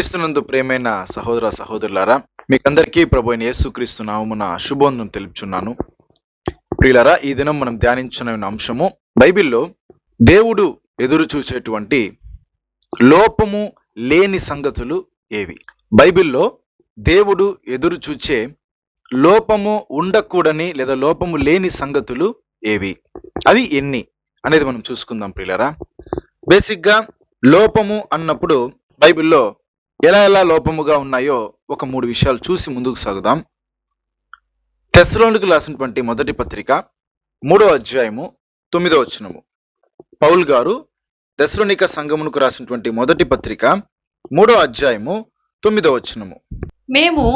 క్రీస్తునందు ప్రేమైన సహోదర సహోదరులారా, మీకందరికీ ప్రభు అయిన యేసుక్రీస్తు నామమున శుభవందనం తెలుపుచున్నాను. ప్రియులారా, ఈ దినం మనం ధ్యానించిన అంశము బైబిల్లో దేవుడు ఎదురు చూసేటువంటి లోపము లేని సంగతులు ఏవి? బైబిల్లో దేవుడు ఎదురు చూచే లోపము ఉండకూడని లేదా లోపము లేని సంగతులు ఏవి, అవి ఎన్ని అనేది మనం చూసుకుందాం. ప్రియులారా, బేసిక్గా లోపము అన్నప్పుడు బైబిల్లో ఎలా లోపముగా ఉన్నాయో ఒక 3 విషయాలు చూసి ముందుకు సాగుదాం. తెస్సలోనికీయులకు రాసినటువంటి మొదటి పత్రిక 3వ అధ్యాయము 9వ వచనము. పౌలు గారు తెస్సలోనిక సంఘమునకు రాసినటువంటి మొదటి పత్రిక 3వ అధ్యాయము 9వ వచనము. మేము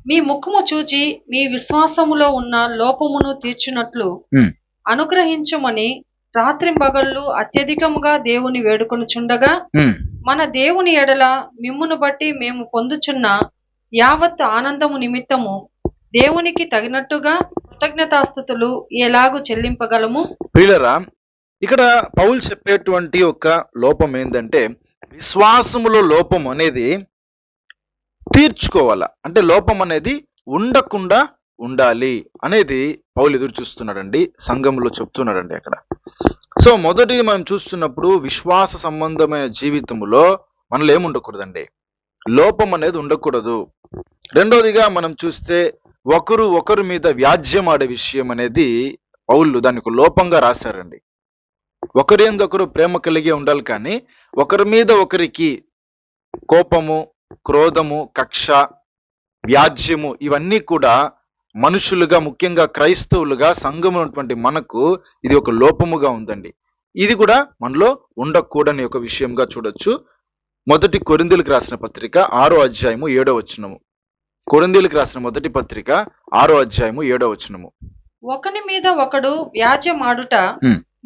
మీ ముఖము చూచి మీ విశ్వాసములో ఉన్న లోపమును తీర్చునట్లు అనుగ్రహించమని రాత్రింబగళ్ళు అత్యధికముగా దేవుని వేడుకొనుచుండగా, మన దేవుని ఎడల మిమ్మును బట్టి మేము పొందుచున్న యావత్ ఆనందము నిమిత్తము దేవునికి తగినట్టుగా కృతజ్ఞతాస్తుతులు ఎలాగూ చెల్లింపగలము. ప్రియులారా, ఇక్కడ పౌలు చెప్పేటువంటి ఒక లోపం ఏంటంటే విశ్వాసములో లోపం అనేది తీర్చుకోవాలా, అంటే లోపం అనేది ఉండకుండా ఉండాలి అనేది పౌలు ఎదురు చూస్తున్నాడండి, సంఘంలో చెప్తున్నాడండి అక్కడ. సో మొదటి మనం చూస్తున్నప్పుడు విశ్వాస సంబంధమైన జీవితంలో మనలో ఏముండకూడదండి, లోపం అనేది ఉండకూడదు. రెండోదిగా మనం చూస్తే ఒకరు మీద వ్యాజ్యం ఆడే విషయం అనేది పౌలు దాన్ని ఒక లోపంగా రాశారండి. ఒకరు ప్రేమ కలిగి ఉండాలి, కానీ ఒకరి మీద ఒకరికి కోపము, క్రోధము, కక్ష, వ్యాజ్యము ఇవన్నీ కూడా మనుషులుగా, ముఖ్యంగా క్రైస్తవులుగా సంఘంలో ఉన్నటువంటి మనకు ఇది ఒక లోపముగా ఉందండి. ఇది కూడా మనలో ఉండకూడని ఒక విషయంగా చూడొచ్చు. మొదటి కొరింథీయులకు రాసిన పత్రిక 6వ అధ్యాయము 7వ వచనము. కొరింథీయులకు రాసిన మొదటి పత్రిక 6వ అధ్యాయము 7వ వచనము. ఒకని మీద ఒకడు వ్యాజ్యమాడుట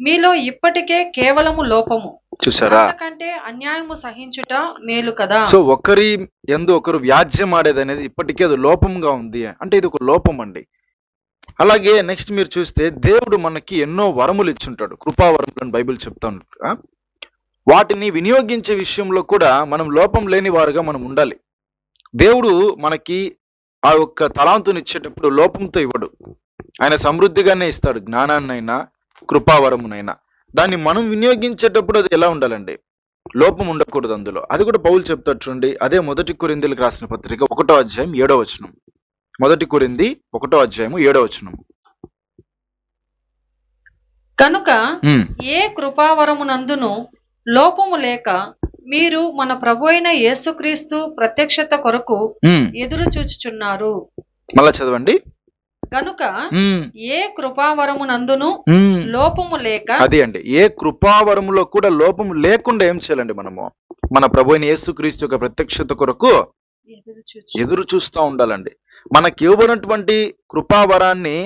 మీలో ఇప్పటికే కేవలము లోపము. చూసారా, అంతకంటే అన్యాయము సహించుట మేలు కదా. సో ఒకరి యందు ఒకరు వ్యాజ్యం ఆడేది అనేది ఇప్పటికే అది లోపంగా ఉంది, అంటే ఇది ఒక లోపం అండి. అలాగే నెక్స్ట్ మీరు చూస్తే దేవుడు మనకి ఎన్నో వరములు ఇచ్చుంటాడు, కృపావరములు అని బైబిల్ చెప్తా ఉంటాడు. వాటిని వినియోగించే విషయంలో కూడా మనం లోపం లేని వారుగా మనం ఉండాలి. దేవుడు మనకి ఆ యొక్క తలాంతుని ఇచ్చేటప్పుడు లోపంతో ఇవ్వడు, ఆయన సమృద్ధిగానే ఇస్తాడు, జ్ఞానాన్నైనా కృపావరమునైనా. దాన్ని మనం వినియోగించేటప్పుడు అది ఎలా ఉండాలండి, లోపం ఉండకూడదు అందులో. అది కూడా పౌలు చెప్తాడు చూడండి, అదే మొదటి కొరింథీయులకు రాసిన పత్రిక 1వ అధ్యాయం 7వ వచనం. మొదటి కొరింథీ 1వ అధ్యాయము 7వ వచనం. కనుక ఏ కృపావరమునందును లోపము లేక మీరు మన ప్రభు అయిన యేసుక్రీస్తు ప్రత్యక్షత కొరకు ఎదురు చూచుచున్నారు. మళ్ళా చదవండి. కనుక ఏ కృపావరమునందును లోపము లేక, అది అండి, ఏ కృపావరములో కూడా లోపము లేకుండా ఏం చేయాలండి, మనము మన ప్రభు అయిన యేసుక్రీస్తు యొక్క ప్రత్యక్షత కొరకు ఎదురు చూస్తూ ఉండాలండి. మనకి ఇవ్వబడినటువంటి కృపావరాన్ని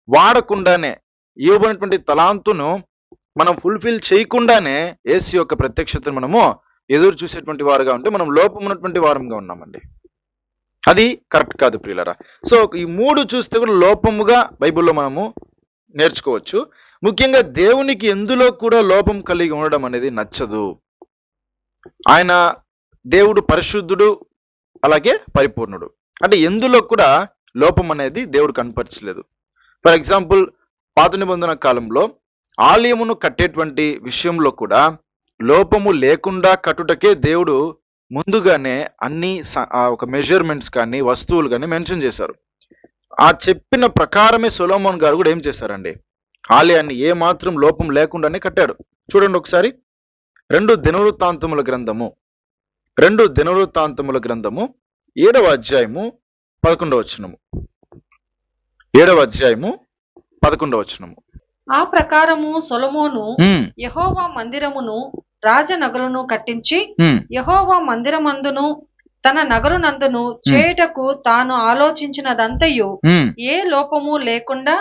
వాడకుండానే, ఇవ్వబడినటువంటి తలాంతును మనం ఫుల్ఫిల్ చేయకుండానే యేసు యొక్క ప్రత్యక్షతను మనము ఎదురు చూసేటువంటి వారుగా ఉంటే మనం లోపం ఉన్నటువంటి వారంగా ఉన్నామండి. అది కరెక్ట్ కాదు ప్రియులారా. సో ఈ 3 చూస్తే కూడా లోపముగా బైబిల్లో మనము నేర్చుకోవచ్చు. ముఖ్యంగా దేవునికి ఎందులో కూడా లోపం కలిగి ఉండడం అనేది నచ్చదు. దేవుడు పరిశుద్ధుడు, అలాగే పరిపూర్ణుడు, అంటే ఎందులో కూడా లోపం అనేది దేవుడు కనపరచలేదు. ఫర్ ఎగ్జాంపుల్, పాత నిబంధన కాలంలో ఆలయమును కట్టేటువంటి విషయంలో కూడా లోపము లేకుండా కట్టుటకే దేవుడు ముందుగానే అన్ని ఒక మెజర్మెంట్స్ కానీ వస్తువులు కానీ మెన్షన్ చేశారు. ఆ చెప్పిన ప్రకారమే సొలొమోన్ గారు కూడా ఏం చేశారండి, ఆలయాన్ని ఏ మాత్రం లోపం లేకుండానే కట్టాడు. చూడండి ఒకసారి, 2 దినవృత్తాంతముల గ్రంథము 7వ అధ్యాయము 11వ వచనము. 7వ అధ్యాయము 11వ వచనము. ఆ ప్రకారము సొలొమోను యెహోవా మందిరమును రాజనగరును కట్టించి యెహోవా మందిరమందును తన నగరునందును చేయుటకు తాను ఆలోచించినదంతయు ఏ లోపము లేకుండా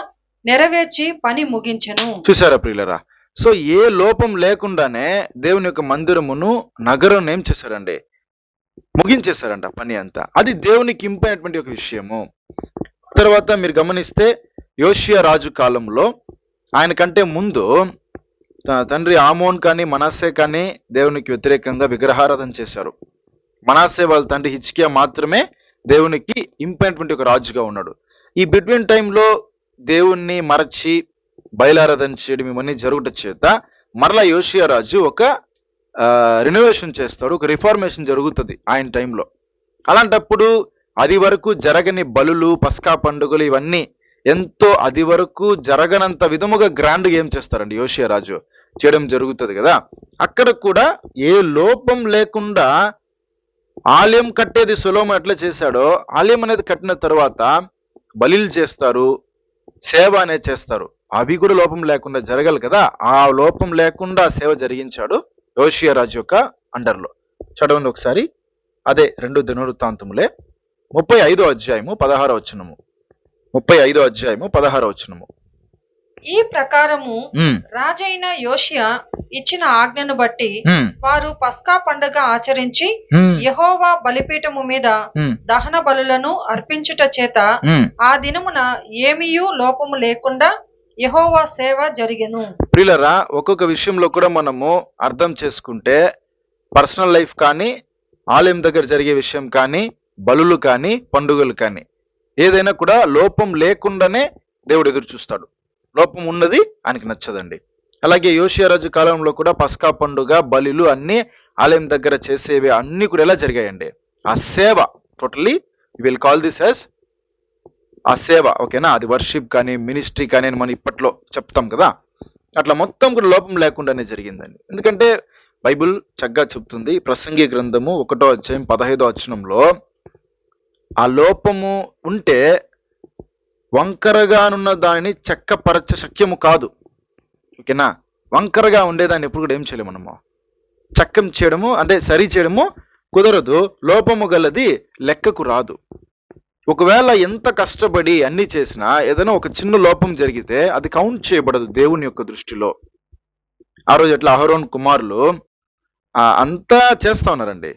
నెరవేర్చి పని ముగించెను. చూసారా ప్రియులరా, సో ఏ లోపం లేకుండానే దేవుని యొక్క మందిరమును, నగరం ఏం చేశారండి, ముగించేశారంట పని అంతా. అది దేవునికి ఇంపైనటువంటి ఒక విషయము. తర్వాత మీరు గమనిస్తే యోషియా రాజు కాలంలో ఆయన కంటే ముందు తండ్రి ఆమోన్ కానీ మనస్సే కానీ దేవునికి వ్యతిరేకంగా విగ్రహారాధన చేశారు. మనాసే వాళ్ళ తండ్రి హిజ్కియా మాత్రమే దేవునికి ఇంపైనటువంటి ఒక రాజుగా ఉన్నాడు. ఈ బిట్వీన్ టైంలో దేవుణ్ణి మరచి బయలారాధన చేయడం ఇవన్నీ జరుగుట చేత మరలా యోషియా రాజు ఒక రినోవేషన్ చేస్తాడు, ఒక రిఫార్మేషన్ జరుగుతుంది ఆయన టైంలో. అలాంటప్పుడు అది వరకు జరగని బలులు, పస్కా పండుగలు ఇవన్నీ ఎంతో అది వరకు జరగనంత విధముగా గ్రాండ్గా ఏం చేస్తారండి యోషియా రాజు చేయడం జరుగుతుంది కదా. అక్కడ కూడా ఏ లోపం లేకుండా ఆలయం కట్టేది సొలొమోను ఎట్లా చేశాడో, ఆలయం అనేది కట్టిన తర్వాత బలిలు చేస్తారు, సేవ అనేది చేస్తారు, అవి కూడా లోపం లేకుండా జరగాలి కదా. ఆ లోపం లేకుండా సేవ జరిగించాడు యోషియా రాజు యొక్క అండర్లో. చదవండి ఒకసారి, అదే 2 దినవృత్తాంతములే 35వ అధ్యాయము 16వ వచనము. 35వ అధ్యాయము 16వ వచనము. ఈ ప్రకారము రాజైన యోషియా ఇచ్చిన ఆజ్ఞను బట్టి వారు పస్కా పండుగ ఆచరించి యెహోవా బలిపీఠము మీద దహన బలులను అర్పించుట చేత ఆ దినమున ఏమీయూ లోపము లేకుండా యెహోవా సేవ జరిగెను. ప్రియులారా, ఒక్కొక్క విషయంలో కూడా మనము అర్థం చేసుకుంటే పర్సనల్ లైఫ్ కానీ, ఆలయం దగ్గర జరిగే విషయం కానీ, బలులు కానీ, పండుగలు కానీ ఏదైనా కూడా లోపం లేకుండానే దేవుడు ఎదురు చూస్తాడు. లోపం ఉన్నది ఆయనకి నచ్చదండి. అలాగే యోషియా రాజు కాలంలో కూడా పస్కా పండుగ, బలులు అన్ని ఆలయం దగ్గర చేసేవి అన్ని కూడా ఎలా జరిగాయండి? ఆ సేవ totally will call this as ఆ సేవ, ఓకేనా? అది వర్షిప్ కానీ, మినిస్ట్రీ కానీ అని మనం ఇప్పట్లో చెప్తాం కదా. అట్లా మొత్తం కూడా లోపం లేకుండానే జరిగిందండి. ఎందుకంటే బైబిల్ చక్కగా చెప్తుంది, ప్రసంగి గ్రంథము 1వ అధ్యాయం 15వ వచనంలో ఆ లోపము ఉంటే వంకరగానున్న దానిని చెక్కపరచ శక్యము కాదు, ఓకేనా? వంకరగా ఉండేదాన్ని ఎప్పుడు కూడా ఏం చేయలేము మనము, చక్కం చేయడము అంటే సరి చేయడము కుదరదు. లోపము గలది లెక్కకు రాదు. ఒకవేళ ఎంత కష్టపడి అన్ని చేసినా ఏదైనా ఒక చిన్న లోపం జరిగితే అది కౌంట్ చేయబడదు దేవుని యొక్క దృష్టిలో. ఆ రోజు ఎట్లా అహరోన్ కుమారులు అంతా చేస్తా ఉన్నారండి,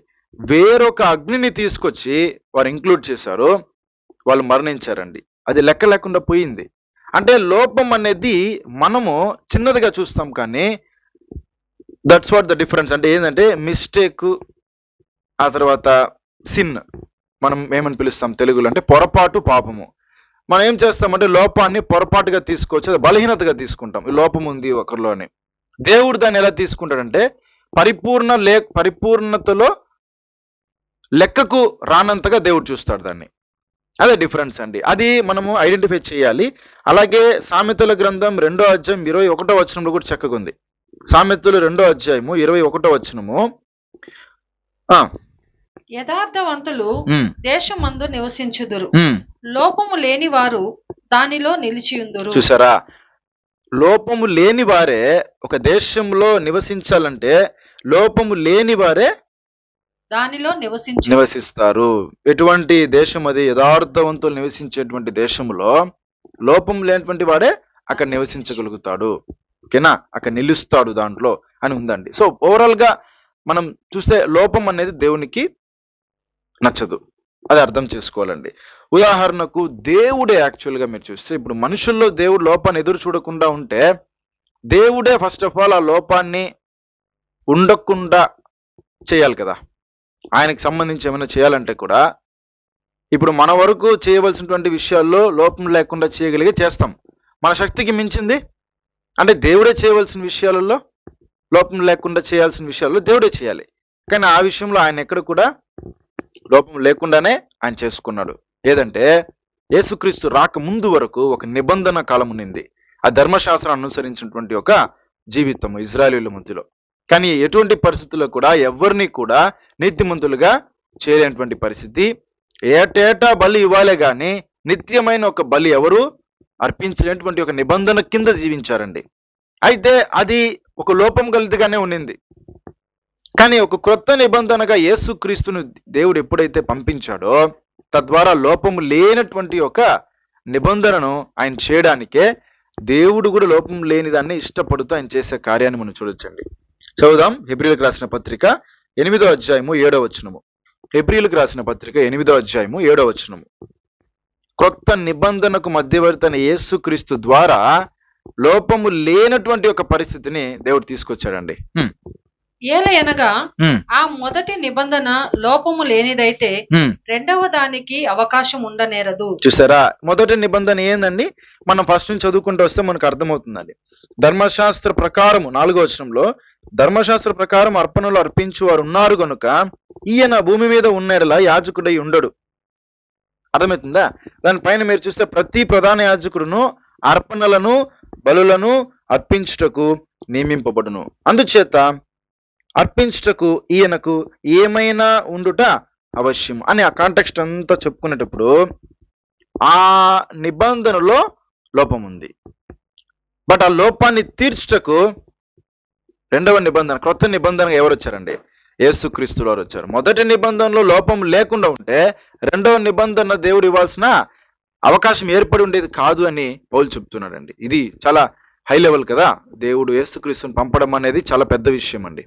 వేరొక అగ్నిని తీసుకొచ్చి వారు ఇంక్లూడ్ చేశారు, వాళ్ళు మరణించారండి. అది లెక్క లేకుండా పోయింది. అంటే లోపం అనేది మనము చిన్నదిగా చూస్తాం కానీ దట్స్ వాట్ ద డిఫరెన్స్. అంటే ఏంటంటే మిస్టేక్, ఆ తర్వాత సిన్ మనం ఏమని పిలుస్తాం తెలుగులో అంటే పొరపాటు, పాపము. మనం ఏం చేస్తామంటే లోపాన్ని పొరపాటుగా తీసుకోవచ్చు, అది బలహీనతగా తీసుకుంటాం. లోపం ఉంది ఒకరిలోని. దేవుడు దాన్ని ఎలా తీసుకుంటాడంటే పరిపూర్ణతలో లెక్కకు రానంతగా దేవుడు చూస్తాడు దాన్ని. అదే డిఫరెన్స్ అండి, అది మనము ఐడెంటిఫై చేయాలి. అలాగే సామెతల గ్రంథం 2వ అధ్యాయం 21వ వచనంలో కూడా చక్కగా ఉంది. సామెతలు 2వ అధ్యాయము 21వ వచనము. యథార్థవంతులు దేశమందు నివసించుదురు, లోపము లేని వారు దానిలో నిలిచియుందురు. చూసారా, లోపము లేని వారే ఒక దేశంలో నివసించాలంటే లోపము లేని వారే దానిలో నివసిస్తారు. ఎటువంటి దేశం అది? యథార్థవంతులు నివసించేటువంటి దేశంలో లోపం లేనటువంటి వాడే అక్కడ నివసించగలుగుతాడు, ఓకేనా? అక్కడ నిలుస్తాడు దాంట్లో అని ఉందండి. సో ఓవరాల్ గా మనం చూస్తే లోపం అనేది దేవునికి నచ్చదు, అది అర్థం చేసుకోవాలండి. ఉదాహరణకు దేవుడే యాక్చువల్గా మీరు చూస్తే ఇప్పుడు మనుషుల్లో దేవుడు లోపాన్ని ఎదురు చూడకుండా ఉంటే దేవుడే ఫస్ట్ ఆఫ్ ఆల్ ఆ లోపాన్ని ఉండకుండా చేయాలి కదా. ఆయనకు సంబంధించి ఏమైనా చేయాలంటే కూడా ఇప్పుడు మన వరకు చేయవలసినటువంటి విషయాల్లో లోపం లేకుండా చేయగలిగే చేస్తాం. మన శక్తికి మించింది అంటే దేవుడే చేయవలసిన విషయాలలో, లోపం లేకుండా చేయాల్సిన విషయాల్లో దేవుడే చేయాలి. కానీ ఆ విషయంలో ఆయన ఎక్కడ కూడా లోపం లేకుండానే ఆయన చేసుకున్నాడు. ఏదంటే యేసుక్రీస్తు రాక ముందు వరకు ఒక నిబంధన కాలం ఉన్నింది, ఆ ధర్మశాస్త్రం అనుసరించినటువంటి ఒక జీవితం ఇజ్రాయేలీల మధ్యలో. కానీ ఎటువంటి పరిస్థితుల్లో కూడా ఎవరిని కూడా నీతిమంతులుగా చేయలేనటువంటి పరిస్థితి. ఏటేటా బలి ఇవ్వాలే గాని నిత్యమైన ఒక బలి ఎవరు అర్పించలేనటువంటి ఒక నిబంధన కింద జీవించారండి. అయితే అది ఒక లోపం గలదిగానే ఉన్నింది. కానీ ఒక క్రొత్త నిబంధనగా యేసుక్రీస్తును దేవుడు ఎప్పుడైతే పంపించాడో తద్వారా లోపము లేనటువంటి ఒక నిబంధనను ఆయన చేయడానికే దేవుడు కూడా లోపం లేని దాన్ని ఇష్టపడుతూ ఆయన చేసే కార్యాన్ని మనం చూడొచ్చండి. చదువుదాం హెబ్రీయులకు రాసిన పత్రిక 8వ అధ్యాయము 7వ వచనము. హెబ్రీయులకు రాసిన పత్రిక 8వ అధ్యాయము 7వ వచనము. క్రొత్త నిబంధనకు మధ్యవర్తి అయిన యేసుక్రీస్తు ద్వారా లోపము లేనటువంటి ఒక పరిస్థితిని దేవుడు తీసుకొచ్చాడండి. ఏలయనగా ఉమ్, ఆ మొదటి నిబంధన లోపము లేనిదైతే ఉమ్. రెండవ దానికి అవకాశం ఉండనేరదు. చూసారా, మొదటి నిబంధన ఏందండి? మనం ఫస్ట్ నుంచి చదువుకుంటూ వస్తే మనకు అర్థమవుతుందండి. ధర్మశాస్త్ర ప్రకారం 4వ వచనంలో, ధర్మశాస్త్ర ప్రకారం అర్పణలు అర్పించు వారు ఉన్నారు గనుక ఈయన భూమి మీద ఉన్నడలా యాజకుడై ఉండడు. అర్థమవుతుందా? దానిపైన మీరు చూస్తే ప్రతి ప్రధాన యాజకుడును అర్పణలను బలులను అర్పించుటకు నియమింపబడును. అందుచేత అర్పించుటకు ఈయనకు ఏమైనా ఉండుట అవశ్యం అని ఆ కాంటెక్స్ట్ అంతా చెప్పుకునేటప్పుడు ఆ నిబంధనలో లోపం ఉంది. బట్ ఆ లోపాన్ని తీర్చుటకు రెండవ నిబంధన, క్రొత్త నిబంధన ఎవరు వచ్చారండి? యేసుక్రీస్తు వారు వచ్చారు. మొదటి నిబంధనలో లోపం లేకుండా ఉంటే రెండవ నిబంధన దేవుడు ఇవ్వాల్సిన అవకాశం ఏర్పడి ఉండేది కాదు అని పౌలు చెప్తున్నాడండి. ఇది చాలా హై లెవెల్ కదా. దేవుడు యేసుక్రీస్తుని పంపడం అనేది చాలా పెద్ద విషయం అండి.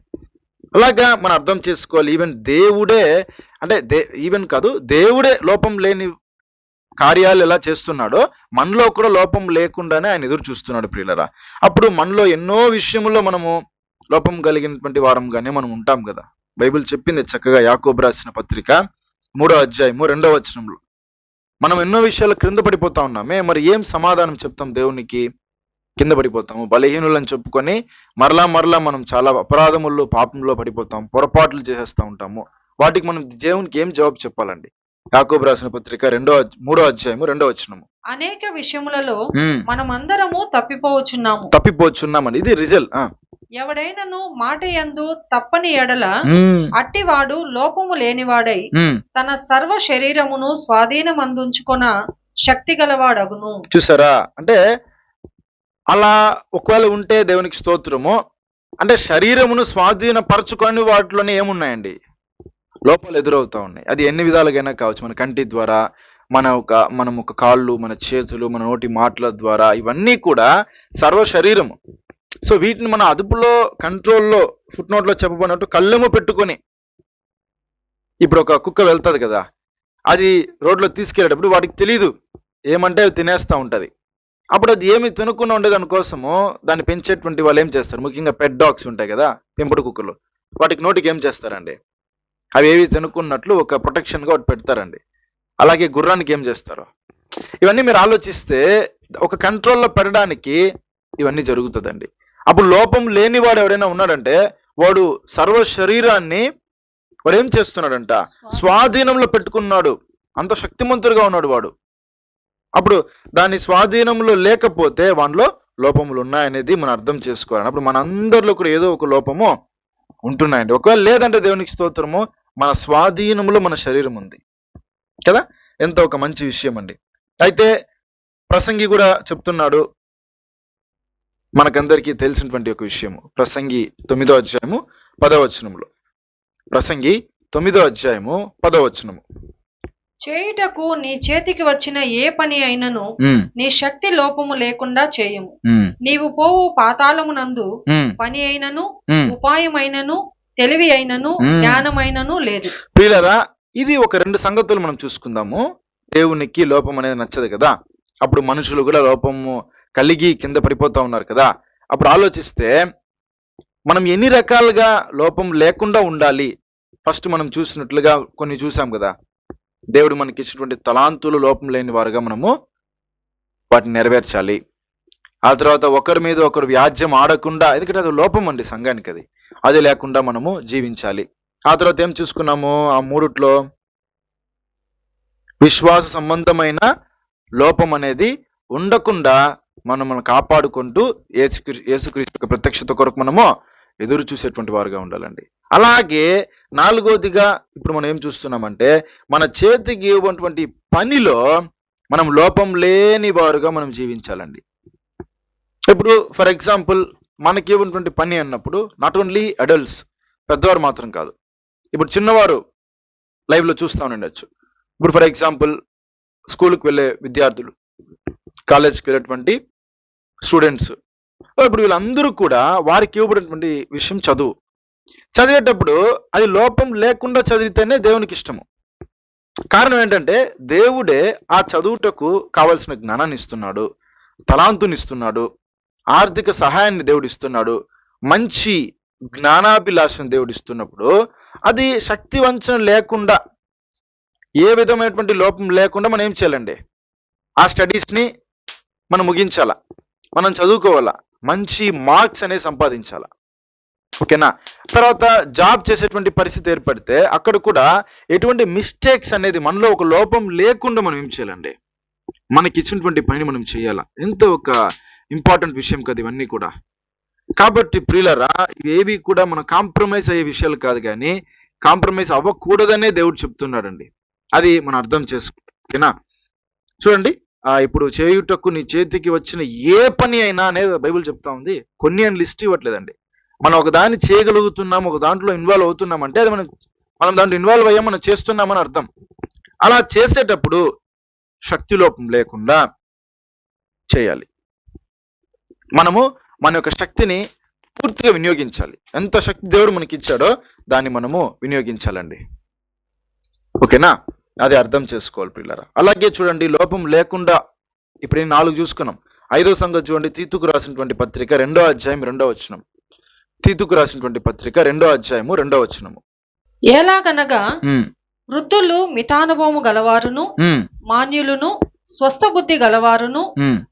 అలాగా మనం అర్థం చేసుకోవాలి. ఈవెన్ దేవుడే అంటే ఈవెన్ కాదు, దేవుడే లోపం లేని కార్యాలు ఎలా చేస్తున్నాడో మనలో కూడా లోపం లేకుండానే ఆయన ఎదురు చూస్తున్నాడు ప్రియులరా. అప్పుడు మనలో ఎన్నో విషయంలో మనము లోపం కలిగినటువంటి వారంగానే మనం ఉంటాం కదా. బైబిల్ చెప్పింది చక్కగా యాకోబు రాసిన పత్రిక 3వ అధ్యాయము 2వ వచనంలో, మనం ఎన్నో విషయాలు క్రింద పడిపోతా ఉన్నామే, మరి ఏం సమాధానం చెప్తాం దేవునికి? కింద పడిపోతాము, బలహీనులని చెప్పుకొని మరలా మనం చాలా అపరాధముల్లో పాపంలో పడిపోతాం, పొరపాట్లు చేసేస్తూ ఉంటాము. వాటికి మనం దేవునికి ఏం జవాబు చెప్పాలండి? యాకోబు రాసిన పత్రిక 3వ అధ్యాయము 2వ వచనము, అనేక విషయములలో మనమందరము తప్పిపోవచ్చున్నాము. తప్పిపోచున్నామని ఇది రిజల్ట్. ఎవడైనను మాట యందు తప్పని ఎడల అట్టివాడు లోపము లేనివాడై తన సర్వ శరీరమును స్వాధీనమందుంచుకొన శక్తి గలవాడగును. చూసారా, అంటే అలా ఒకవేళ ఉంటే దేవునికి స్తోత్రము. అంటే శరీరమును స్వాధీనపరచుకొని వాటిలోనే ఏమున్నాయండి? లోపాలు ఎదురవుతా ఉన్నాయి. అది ఎన్ని విధాలుగైనా కావచ్చు. మన కంటి ద్వారా, మనం ఒక కాళ్ళు, మన చేతులు, మన నోటి మాటల ద్వారా, ఇవన్నీ కూడా సర్వ శరీరము. సో వీటిని మన అదుపులో, కంట్రోల్లో, ఫుట్ నోట్లో చెప్పబడినట్టు కళ్ళెము పెట్టుకొని, ఇప్పుడు ఒక కుక్క వెళ్తుంది కదా, అది రోడ్లో తీసుకెళ్ళేటప్పుడు వాటికి తెలియదు, ఏమంటే అవి తినేస్తూ ఉంటుంది. అప్పుడు అది ఏమి తినకుండా ఉండే దానికోసము దాన్ని పెంచేటువంటి వాళ్ళు ఏం చేస్తారు? ముఖ్యంగా పెట్ డాగ్స్ ఉంటాయి కదా, పెంపుడు కుక్కలు, వాటికి నోటికి ఏం చేస్తారండి? అవి ఏవి తినుకున్నట్లు ఒక ప్రొటెక్షన్గా ఒకటి పెడతారండి. అలాగే గుర్రానికి ఏం చేస్తారు? ఇవన్నీ మీరు ఆలోచిస్తే ఒక కంట్రోల్లో పెట్టడానికి ఇవన్నీ జరుగుతుందండి. అప్పుడు లోపం లేనివాడు ఎవడైనా ఉన్నాడంటే వాడు సర్వ శరీరాన్ని వాడు ఏం చేస్తున్నాడంట? స్వాధీనంలో పెట్టుకున్నాడు. అంత శక్తిమంతుడుగా ఉన్నాడు వాడు. అప్పుడు దాని స్వాధీనంలో లేకపోతే వానిలో లోపములు ఉన్నాయనేది మనం అర్థం చేసుకోవాలి. అప్పుడు మనందరిలో కూడా ఏదో ఒక లోపము ఉంటున్నాయండి. ఒకవేళ లేదంటే దేవునికి స్తోత్రము, మన స్వాధీనంలో మన శరీరం ఉంది కదా. ఎంతో ఒక మంచి విషయం అండి. అయితే ప్రసంగి కూడా చెప్తున్నాడు, మనకందరికీ తెలిసినటువంటి ఒక విషయము. ప్రసంగి 9వ అధ్యాయము 10వ వచనంలో, ప్రసంగి 9వ అధ్యాయము 10వ వచనము, చేయుటకు నీ చేతికి వచ్చిన ఏ పని అయినను నీ శక్తి లోపము లేకుండా చేయము. నీవు పోవు పాతాళమునందు పని అయినను, ఉపాయమైనను, తెలివి అయినను, జ్ఞానమైనను లేదు. ప్రియులారా, ఇది ఒక 2 సంగతులు మనం చూసుకుందాము. దేవునికి లోపం అనేది నచ్చదు కదా. అప్పుడు మనుషులు కూడా లోపము కలిగి కింద పడిపోతా ఉన్నారు కదా. అప్పుడు ఆలోచిస్తే మనం ఎన్ని రకాలుగా లోపం లేకుండా ఉండాలి? ఫస్ట్ మనం చూసినట్లుగా కొన్ని చూసాం కదా. దేవుడు మనకి ఇచ్చినటువంటి తలాంతులు లోపం లేని వారుగా మనము వాటిని నెరవేర్చాలి. ఆ తర్వాత ఒకరి మీద ఒకరు వ్యాజ్యం ఆడకుండా, ఎందుకంటే అది లోపం అండి సంఘానికి, అది లేకుండా మనము జీవించాలి. ఆ తర్వాత ఏం చూసుకున్నాము? ఆ 3లో విశ్వాస సంబంధమైన లోపం అనేది ఉండకుండా మనం కాపాడుకుంటూ యేసుక్రీస్తు ప్రత్యక్షత కొరకు మనము ఎదురు చూసేటువంటి వారుగా ఉండాలండి. అలాగే 4వదిగా ఇప్పుడు మనం ఏం చూస్తున్నామంటే మన చేతికి ఇవ్వటువంటి పనిలో మనం లోపం లేని వారుగా మనం జీవించాలండి. ఇప్పుడు ఫర్ ఎగ్జాంపుల్ మనకి ఇవ్వటువంటి పని అన్నప్పుడు నాట్ ఓన్లీ అడల్ట్స్, పెద్దవారు మాత్రం కాదు, ఇప్పుడు చిన్నవారు లైవ్లో చూస్తూ ఉండొచ్చు. ఇప్పుడు ఫర్ ఎగ్జాంపుల్ స్కూల్కి వెళ్ళే విద్యార్థులు, కాలేజ్కి వెళ్ళేటువంటి స్టూడెంట్స్, ఇప్పుడు వీళ్ళందరూ కూడా వారికి ఇవ్వబడినటువంటి విషయం చదువు. చదివేటప్పుడు అది లోపం లేకుండా చదివితేనే దేవునికి ఇష్టము. కారణం ఏంటంటే దేవుడే ఆ చదువుటకు కావలసిన జ్ఞానాన్ని ఇస్తున్నాడు, తలాంతుని ఇస్తున్నాడు, ఆర్థిక సహాయాన్ని దేవుడు ఇస్తున్నాడు, మంచి జ్ఞానాభిలాషను దేవుడు ఇస్తున్నప్పుడు అది శక్తి వంచన లేకుండా, ఏ విధమైనటువంటి లోపం లేకుండా మనం ఏం చేయాలండి, ఆ స్టడీస్ని మనం ముగించాలా, మనం చదువుకోవాలా, మంచి మార్క్స్ అనేది సంపాదించాలా. ఓకేనా? తర్వాత జాబ్ చేసేటువంటి పరిస్థితి ఏర్పడితే అక్కడ కూడా ఎటువంటి మిస్టేక్స్ అనేది, మనలో ఒక లోపం లేకుండా మనం ఏం చేయాలండి, మనకి ఇచ్చినటువంటి పనిని మనం చేయాలా. ఎంత ఒక ఇంపార్టెంట్ విషయం కదా ఇవన్నీ కూడా. కాబట్టి ప్రియులరా, ఇవేవి కూడా మనం కాంప్రమైజ్ అయ్యే విషయాలు కాదు, కానీ కాంప్రమైజ్ అవ్వకూడదనే దేవుడు చెప్తున్నాడండి. అది మనం అర్థం ఓకేనా? చూడండి, ఇప్పుడు చేయుటకు నీ చేతికి వచ్చిన ఏ పని అయినా అనేది బైబిల్ చెప్తా ఉంది. కొన్ని అని లిస్ట్ ఇవ్వట్లేదండి. మనం ఒక దాన్ని చేయగలుగుతున్నాం, ఒక దాంట్లో ఇన్వాల్వ్ అవుతున్నాం అంటే అది మనం దాంట్లో ఇన్వాల్వ్ అయ్యాం, మనం చేస్తున్నామని అర్థం. అలా చేసేటప్పుడు శక్తి లోపం లేకుండా చేయాలి. మనము మన యొక్క శక్తిని పూర్తిగా వినియోగించాలి. ఎంత శక్తి దేవుడు మనకి ఇచ్చాడో దాన్ని మనము వినియోగించాలండి. ఓకేనా? అది అర్థం చేసుకోవాలి పిల్లరా. అలాగే చూడండి, లోపం లేకుండా ఇప్పుడు 4 చూసుకున్నాం. 5వ సంగతి చూడండి, తీతుకు రాసినటువంటి పత్రిక 2వ అధ్యాయం 2వ వచనం. తీతుకు రాసినటువంటి పత్రిక 2వ అధ్యాయము 2వ వచనము. ఎలాగనగా వృద్ధులు మితానుభవము గలవారును, మాన్యులను, స్వస్థ బుద్ధి గలవారును,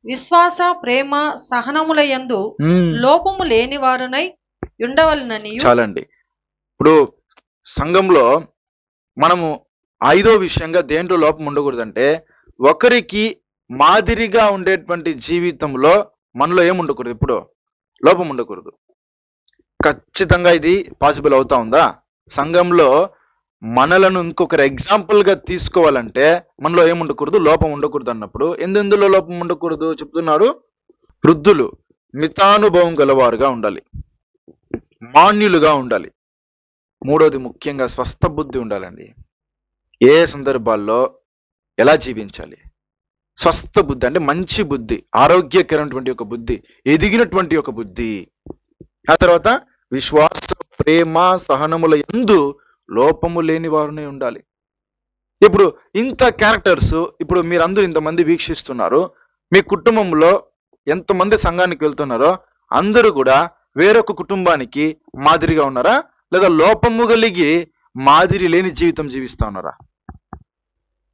విశ్వాస, ప్రేమ, సహనములయందు లోపము లేని వారునై ఉండవలనని. చాలండి. ఇప్పుడు సంఘంలో మనము 5వ విషయంగా దేంట్లో లోపం ఉండకూడదంటే, ఒకరికి మాదిరిగా ఉండేటువంటి జీవితంలో మనలో ఏముండకూడదు, ఇప్పుడు లోపం ఉండకూడదు. ఖచ్చితంగా ఇది పాసిబుల్ అవుతా ఉందా? సంఘంలో మనలను ఇంకొకరు ఎగ్జాంపుల్ గా తీసుకోవాలంటే మనలో ఏముండకూడదు, లోపం ఉండకూడదు అన్నప్పుడు ఎందులో లోపం ఉండకూడదు చెప్తున్నాడు? వృద్ధులు మితానుభవం గలవారుగా ఉండాలి, మాన్యులుగా ఉండాలి. 3వది ముఖ్యంగా స్వస్థ బుద్ధి ఉండాలండి. ఏ సందర్భాల్లో ఎలా జీవించాలి? స్వస్థ బుద్ధి అంటే మంచి బుద్ధి, ఆరోగ్యకరమైనటువంటి ఒక బుద్ధి, ఎదిగినటువంటి ఒక బుద్ధి. ఆ తర్వాత విశ్వాస, ప్రేమ, సహనముల యందు లోపము లేని వారునే ఉండాలి. ఇప్పుడు ఇంత క్యారెక్టర్స్, ఇప్పుడు మీరందరూ ఇంతమంది వీక్షిస్తున్నారు, మీ కుటుంబంలో ఎంతమంది సంఘానికి వెళ్తున్నారో అందరూ కూడా వేరొక కుటుంబానికి మాదిరిగా ఉన్నారా, లేదా లోపము కలిగి మాదిరి లేని జీవితం జీవిస్తా ఉన్నారా?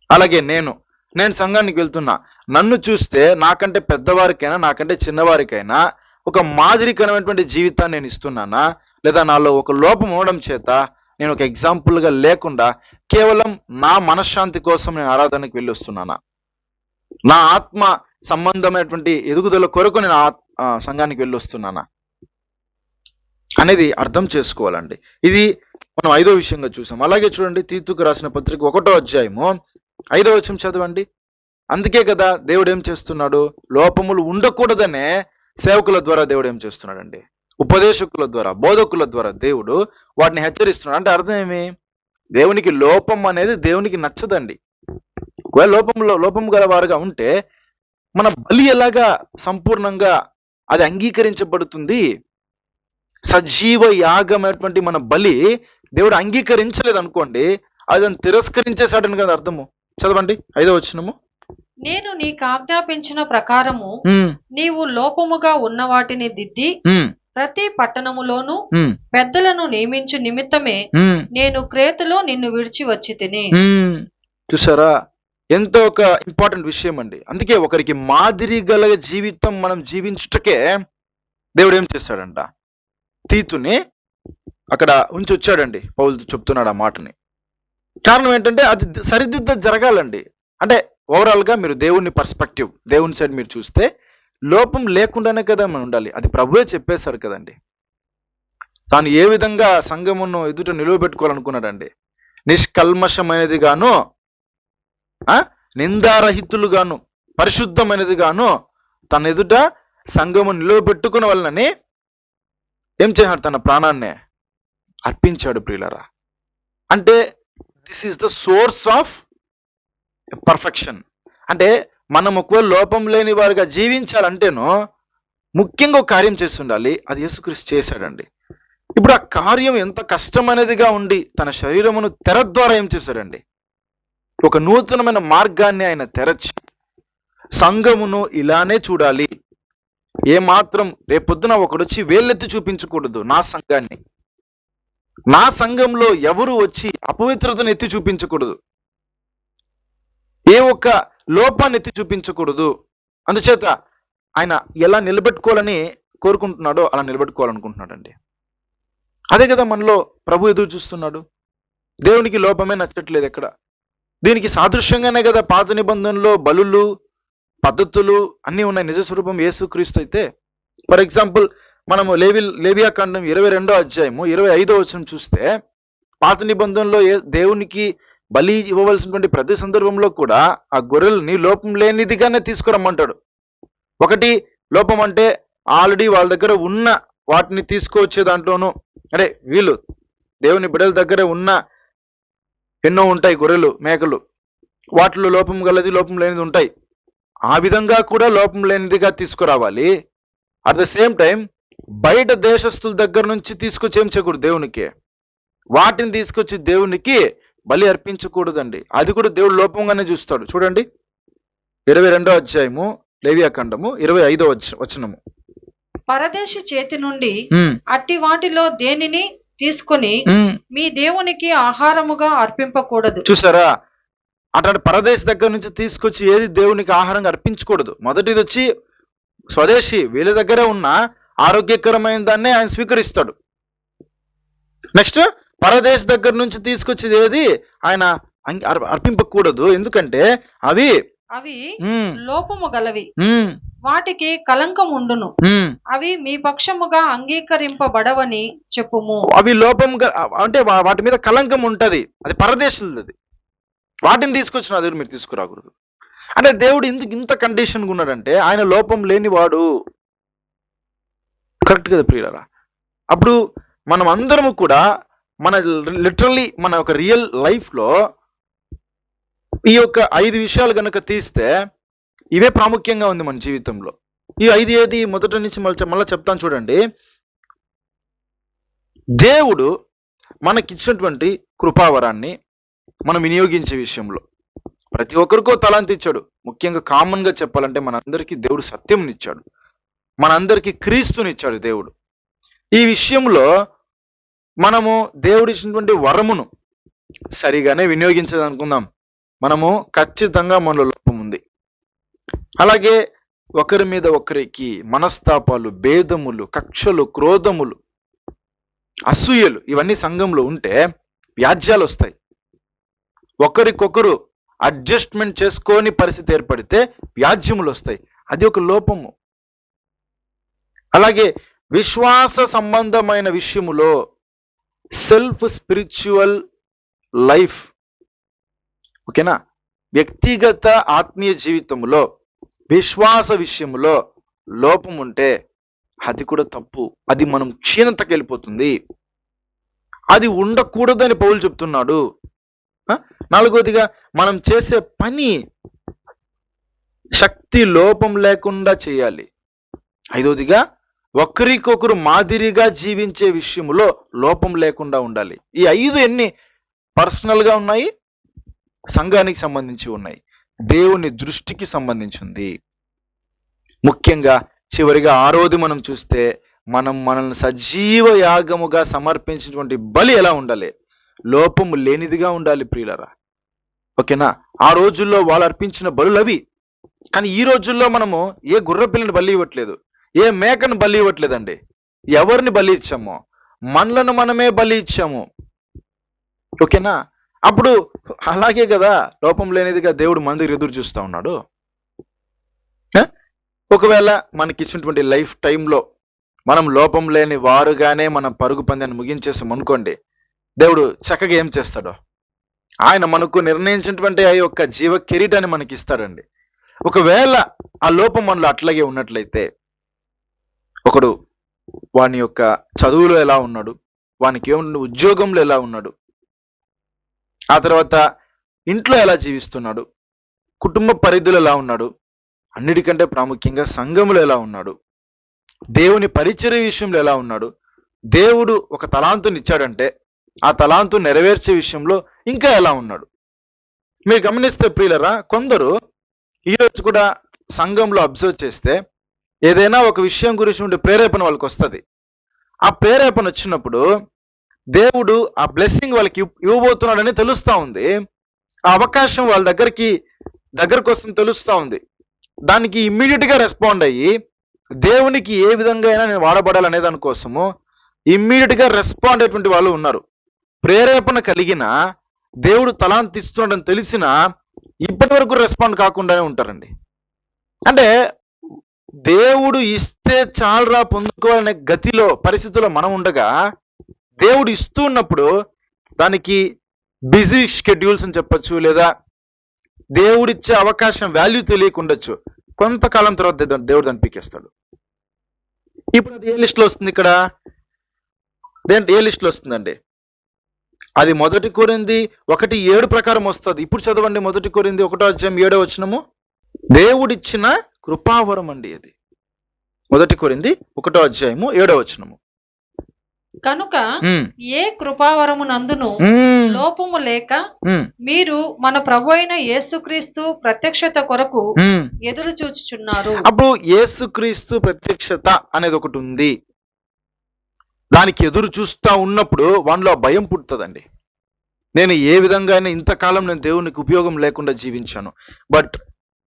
అలాగే నేను సంఘానికి వెళ్తున్నా, నన్ను చూస్తే నాకంటే పెద్దవారికైనా నాకంటే చిన్నవారికైనా ఒక మాదిరికరమైనటువంటి జీవితాన్ని నేను ఇస్తున్నానా, లేదా నాలో ఒక లోపం ఉండడం చేత నేను ఒక ఎగ్జాంపుల్గా లేకుండా కేవలం నా మనశ్శాంతి కోసం నేను ఆరాధనకు వెళ్ళి వస్తున్నానా, నా ఆత్మ సంబంధమైనటువంటి ఎదుగుదల కొరకు నేను సంఘానికి వెళ్ళి వస్తున్నానా అనేది అర్థం చేసుకోవాలండి. ఇది మనం 5వ విషయంగా చూసాం. అలాగే చూడండి, తీతుకు రాసిన పత్రిక 1వ అధ్యాయము 5వ వచనం చదవండి. అందుకే కదా దేవుడు ఏం చేస్తున్నాడు, లోపములు ఉండకూడదనే సేవకుల ద్వారా దేవుడు ఏం చేస్తున్నాడండి, ఉపదేశకుల ద్వారా, బోధకుల ద్వారా దేవుడు వాటిని హెచ్చరిస్తున్నాడు. అంటే అర్థం ఏమి? దేవునికి లోపం అనేది దేవునికి నచ్చదండి. ఒకవేళ లోపము గల వారుగా ఉంటే మన బలి ఎలాగా సంపూర్ణంగా అది అంగీకరించబడుతుంది? సజీవ యాగమైనటువంటి మన బలి దేవుడు అంగీకరించలేదు అనుకోండి, అది తిరస్కరించేశాడని కదా అర్థము. చదవండి 5వ వచనము. నేను నీకు ఆజ్ఞాపించిన ప్రకారము నీవు లోపముగా ఉన్న వాటిని దిద్ది ప్రతి పట్టణములోను పెద్దలను నియమించు నిమిత్తమే నేను క్రేతులో నిన్ను విడిచి వచ్చి తిని. చూసారా, ఎంతో ఒక ఇంపార్టెంట్ విషయం అండి. అందుకే ఒకరికి మాదిరి గల జీవితం మనం జీవించుటకే దేవుడు ఏం చేశాడంట, తీతుని అక్కడ ఉంచి వచ్చాడండి. పౌలు చెప్తున్నాడు ఆ మాటని. కారణం ఏంటంటే అది సరిదిద్ద జరగాలండి. అంటే ఓవరాల్ గా మీరు దేవుని పర్స్పెక్టివ్, దేవుని సైడ్ మీరు చూస్తే లోపం లేకుండానే కదా మనం ఉండాలి. అది ప్రభువే చెప్పేశారు కదండి. తాను ఏ విధంగా సంఘమును ఎదుట నిలువబెట్టుకోవాలనుకున్నాడండి, నిష్కల్మషమైనది గాను, నిందారహితులుగాను, పరిశుద్ధమైనది గాను తన ఎదుట సంఘము నిలువబెట్టుకున్న వలనని ఏం చేశాడు, తన ప్రాణాన్నే అర్పించాడు. ప్రియులారా, అంటే this is the source of perfection. అంటే మనం ఒకవేళ లోపం లేని వారిగా జీవించాలంటేనో ముఖ్యంగా ఒక కార్యం చేసి ఉండాలి. అది యేసుక్రీస్తు చేశాడండి. ఇప్పుడు ఆ కార్యం ఎంత కష్టమైనదిగా ఉండి తన శరీరమును తెర ద్వారా ఏం చేశాడండి, ఒక నూతనమైన మార్గాన్ని ఆయన తెరచి సంఘమును ఇలానే చూడాలి, ఏమాత్రం రేపొద్దున ఒకడు వచ్చి వేలెత్తి చూపించకూడదు నా సంఘాన్ని. నా సంఘంలో ఎవరు వచ్చి అపవిత్రతను ఎత్తి చూపించకూడదు, ఏ ఒక్క లోపాన్ని ఎత్తి చూపించకూడదు. అందుచేత ఆయన ఎలా నిలబెట్టుకోవాలని కోరుకుంటున్నాడో అలా నిలబెట్టుకోవాలనుకుంటున్నాడండి. అదే కదా మనలో ప్రభు ఎదురు చూస్తున్నాడు. దేవునికి లోపమే నచ్చట్లేదు ఎక్కడ. దీనికి సాదృశ్యంగానే కదా పాత నిబంధనలో బలులు, పద్ధతులు అన్నీ ఉన్నాయి. నిజ స్వరూపం యేసుక్రీస్తు అయితే. ఫర్ ఎగ్జాంపుల్ మనము లేవియాకాండం 22వ అధ్యాయము 25వ వచనం చూస్తే, పాత నిబంధనలో దేవునికి బలి ఇవ్వవలసినటువంటి ప్రతి సందర్భంలో కూడా ఆ గొర్రెల్ని లోపం లేనిదిగానే తీసుకురమ్మంటాడు. ఒకటి లోపం అంటే ఆల్రెడీ వాళ్ళ దగ్గర ఉన్న వాటిని తీసుకువచ్చే దాంట్లోనూ, అంటే వీళ్ళు దేవుని బిడ్డల దగ్గర ఉన్న ఎన్నో ఉంటాయి గొర్రెలు, మేకలు, వాటిలో లోపం గలది లోపం లేనిది ఉంటాయి. ఆ విధంగా కూడా లోపం లేనిదిగా తీసుకురావాలి. అట్ ద సేమ్ టైం బయట దేశస్తుల దగ్గర నుంచి తీసుకొచ్చి ఏం చేయకూడదు, దేవునికి వాటిని తీసుకొచ్చి దేవునికి బలి అర్పించకూడదండి. అది కూడా దేవుడు లోపంగానే చూస్తాడు. చూడండి 22వ అధ్యాయము లేవియాకాండము 25వ వచనము. పరదేశి చేతి నుండి అట్టి వాటిలో దేనిని తీసుకుని మీ దేవునికి ఆహారముగా అర్పింపకూడదు. చూసారా, అట్లాంటి పరదేశి దగ్గర నుంచి తీసుకొచ్చి ఏది దేవునికి ఆహారంగా అర్పించకూడదు. మొదటిది వచ్చి స్వదేశీ, వీళ్ళ దగ్గర ఉన్న ఆరోగ్యకరమైన దాన్నే ఆయన స్వీకరిస్తాడు. నెక్స్ట్ పరదేశ్ దగ్గర నుంచి తీసుకొచ్చేది ఏది ఆయన అర్పింపకూడదు, ఎందుకంటే అవి లోపము గలవి, వాటికి కలంకం ఉండును, అవి మీ పక్షముగా అంగీకరింపబడవని చెప్పుము. అవి లోపం అంటే వాటి మీద కలంకం ఉంటది, అది పరదేశులది. వాటిని తీసుకొచ్చిన దేవుడు మీరు తీసుకురాకూడదు. అంటే దేవుడు ఎందుకు ఇంత కండిషన్గా ఉన్నాడంటే ఆయన లోపం లేని వాడు. కరెక్ట్ కదా ప్రియులారా? అప్పుడు మనం అందరము కూడా మన లిటరల్లీ మన ఒక రియల్ లైఫ్లో ఈ యొక్క 5 విషయాలు కనుక తీస్తే ఇవే ప్రాముఖ్యంగా ఉంది మన జీవితంలో. ఈ 5 ఏది మొదటి నుంచి మళ్ళీ చెప్తాను చూడండి. దేవుడు మనకిచ్చినటువంటి కృపావరాన్ని మనం వినియోగించే విషయంలో ప్రతి ఒక్కరికో తలాంతి ఇచ్చాడు. ముఖ్యంగా కామన్గా చెప్పాలంటే మనందరికీ దేవుడు సత్యంనిచ్చాడు, మనందరికీ క్రీస్తునిచ్చాడు దేవుడు. ఈ విషయంలో మనము దేవుడు ఇచ్చినటువంటి వరమును సరిగానే వినియోగించదనుకుందాం. మనము ఖచ్చితంగా మనలో లోపం ఉంది. అలాగే ఒకరి మీద ఒకరికి మనస్తాపాలు, భేదములు, కక్షలు, క్రోధములు, అసూయలు ఇవన్నీ సంఘంలో ఉంటే వ్యాజ్యాలు వస్తాయి. ఒకరికొకరు అడ్జస్ట్మెంట్ చేసుకోని పరిస్థితి ఏర్పడితే వ్యాజ్యములు వస్తాయి. అది ఒక లోపము. అలాగే విశ్వాస సంబంధమైన విషయములో సెల్ఫ్ స్పిరిచువల్ లైఫ్, ఓకేనా, వ్యక్తిగత ఆత్మీయ జీవితంలో విశ్వాస విషయంలో లోపం ఉంటే అది కూడా తప్పు. అది మనం క్షీణతకి వెళ్ళిపోతుంది. అది ఉండకూడదని పౌలు చెప్తున్నాడు. 4వదిగా మనం చేసే పని శక్తి లోపం లేకుండా చేయాలి. 5వదిగా ఒకరికొకరు మాదిరిగా జీవించే విషయంలో లోపం లేకుండా ఉండాలి. ఈ 5 ఎన్ని పర్సనల్గా ఉన్నాయి, సంఘానికి సంబంధించి ఉన్నాయి, దేవుని దృష్టికి సంబంధించింది. ముఖ్యంగా చివరిగా 6వది మనం చూస్తే మనల్ని సజీవ యాగముగా సమర్పించినటువంటి బలి ఎలా ఉండాలి, లోపము లేనిదిగా ఉండాలి ప్రియులరా. ఓకేనా? ఆ రోజుల్లో వాళ్ళు అర్పించిన బలులు అవి. కానీ ఈ రోజుల్లో మనము ఏ గుర్ర పిల్లని బలి ఇవ్వట్లేదు, ఏ మేకను బలి ఇవ్వట్లేదండి. ఎవరిని బలి ఇచ్చామో మనలను మనమే బలి ఇచ్చాము. ఓకేనా? అప్పుడు అలాగే కదా లోపం లేనిదిగా దేవుడు మన దగ్గర ఎదురు చూస్తూ ఉన్నాడు. ఒకవేళ మనకి ఇచ్చినటువంటి లైఫ్ టైంలో మనం లోపం లేని వారుగానే మనం పరుగు పందాన్ని ముగించేసాం అనుకోండి, దేవుడు చక్కగా ఏం చేస్తాడో ఆయన మనకు నిర్ణయించినటువంటి ఆ యొక్క జీవ కిరీటాన్ని మనకి ఇస్తాడండి. ఒకవేళ ఆ లోపం మనలో అట్లాగే ఉన్నట్లయితే, ఒకడు వాని యొక్క చదువులో ఎలా ఉన్నాడు, వానికి ఏమన్నా ఉద్యోగంలో ఎలా ఉన్నాడు, ఆ తర్వాత ఇంట్లో ఎలా జీవిస్తున్నాడు, కుటుంబ పరిధిలో ఎలా ఉన్నాడు, అన్నిటికంటే ప్రాముఖ్యంగా సంఘములో ఎలా ఉన్నాడు, దేవుని పరిచర్య విషయంలో ఎలా ఉన్నాడు, దేవుడు ఒక తలాంతుని ఇచ్చాడంటే ఆ తలాంతు నెరవేర్చే విషయంలో ఇంకా ఎలా ఉన్నాడు. మీరు గమనిస్తే ప్రియులరా, కొందరు ఈరోజు కూడా సంఘంలో అబ్జర్వ్ చేస్తే ఏదైనా ఒక విషయం గురించి ఉండే ప్రేరేపణ వాళ్ళకి వస్తుంది. ఆ ప్రేరేపణ వచ్చినప్పుడు దేవుడు ఆ బ్లెస్సింగ్ వాళ్ళకి ఇవ్వబోతున్నాడని తెలుస్తా ఉంది. ఆ అవకాశం వాళ్ళ దగ్గరకు వస్తుంది తెలుస్తా ఉంది. దానికి ఇమ్మీడియట్ గా రెస్పాండ్ అయ్యి దేవునికి ఏ విధంగా అయినా నేను వాడబడాలనే దానికోసము ఇమ్మీడియట్ గా రెస్పాండ్ అయ్యేటువంటి వాళ్ళు ఉన్నారు. ప్రేరేపణ కలిగిన దేవుడు తలాంతి ఇస్తున్నాడని తెలిసినా ఇప్పటి వరకు రెస్పాండ్ కాకుండానే ఉంటారండి. అంటే దేవుడు ఇస్తే చాలరా పొందుకోవాలనే గతిలో పరిస్థితుల్లో మనం ఉండగా దేవుడు ఇస్తూ ఉన్నప్పుడు దానికి బిజీ షెడ్యూల్స్ అని చెప్పొచ్చు, లేదా దేవుడిచ్చే అవకాశం వాల్యూ తెలియకుండొచ్చు. కొంతకాలం తర్వాత దేవుడు దాన్ని పీకేస్తాడు. ఇప్పుడు అది ఏ లిస్ట్లో వస్తుంది? ఇక్కడ ఏ లిస్ట్లో వస్తుందండి? అది 1 కొరింథీ 1:7 ప్రకారం వస్తుంది. ఇప్పుడు చదవండి 1 కొరింథీ 1:7 దేవుడిచ్చిన కృపావరం అండి అది. 1 కొరింథీ 1:7 కనుక ఏ కృపావరము నందును లోపము లేక మీరు మన ప్రభు అయిన యేసుక్రీస్తు ప్రత్యక్షత కొరకు ఎదురు చూచుచున్నారు. అప్పుడు యేసుక్రీస్తు ప్రత్యక్షత అనేది ఒకటి ఉంది. దానికి ఎదురు చూస్తా ఉన్నప్పుడు వానిలో భయం పుడుతుందండి. నేను ఏ విధంగా అయినా ఇంతకాలం నేను దేవునికి ఉపయోగం లేకుండా జీవించాను, బట్